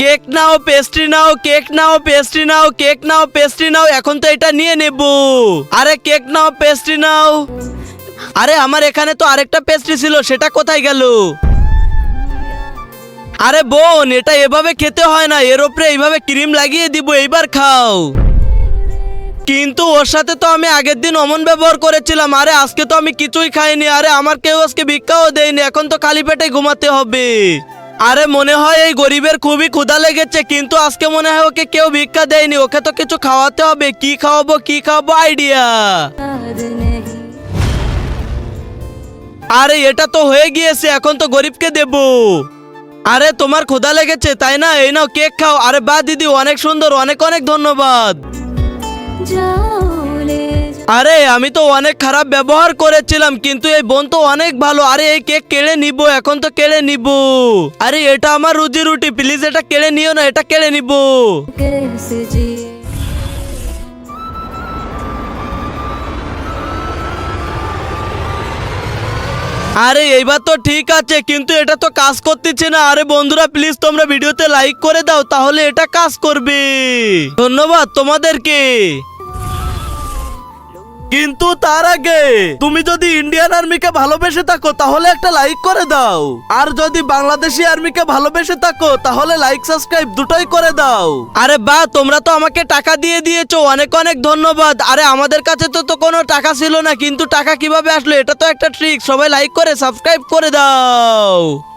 Cake নাও, pastry নাও, cake নাও, pastry নাও, cake নাও, pastry নাও। এখন তো এটা নিয়ে নেব। আরে কেক নাও, পেস্ট্রি নাও। আরে আমার এখানে তো আরেকটা পেস্ট্রি ছিল, সেটা কোথায় গেল? আরে বোন, এটা এভাবে খেতে হয় না, এর উপরে এইভাবে ক্রিম লাগিয়ে দিব, এইবার খাও। কিন্তু ওর সাথে তো আমি আগের দিন অমন ব্যবহার করেছিলাম। আরে আজকে তো আমি কিছুই খাইনি। আরে আমার কেউ আজকে ভিক্ষাও দেয়নি, এখন তো খালি পেটে ঘুমাতে হবে। আরে মনে হয় এই গরিবের খুবই ক্ষুধা লেগেছে, কিন্তু আজকে মনে হয় ওকে কেউ ভিক্ষা দেয়নি, ওকে তো কিছু খাওয়াতে হবে। কি খাওয়াবো, কি খাওয়াবো, আইডিয়া। আরে এটা তো হয়ে গিয়েছে, এখন তো গরিবকে দেব। আরে তোমার ক্ষুধা লেগেছে তাই না, এই নাও কেক খাও। আরে বাহ দিদি, অনেক সুন্দর, অনেক অনেক ধন্যবাদ। আরে আমি তো অনেক খারাপ ব্যবহার করেছিলাম, কিন্তু এই বোন তো অনেক ভালো। আরে এই কেক কেড়ে নিব, এখন তো কেড়ে নিব। আরে এটা আমার রুজি রুটি, প্লিজ এটা কেড়ে নিও না, এটা কেড়ে নিব। আরে এইবার তো ঠিক আছে, কিন্তু এটা তো কাজ করতেছে না। আরে বন্ধুরা প্লিজ তোমরা ভিডিওতে লাইক করে দাও, তাহলে এটা কাজ করবে। ধন্যবাদ তোমাদেরকে। কিন্তু তার আগে তুমি যদি ইন্ডিয়ান আর্মিকে ভালোবেসে থাকো তাহলে একটা লাইক করে দাও, আর যদি বাংলাদেশি আর্মিকে ভালোবেসে থাকো তাহলে লাইক সাবস্ক্রাইব দুটোই করে দাও। আরে বাহ, তোমরা তো আমাকে টাকা দিয়ে দিয়েছো, অনেক অনেক ধন্যবাদ। আরে আমাদের কাছে তো কোনো টাকা ছিল না, কিন্তু টাকা কিভাবে আসলো এটা তো একটা ট্রিক। সবাই লাইক করে সাবস্ক্রাইব করে দাও।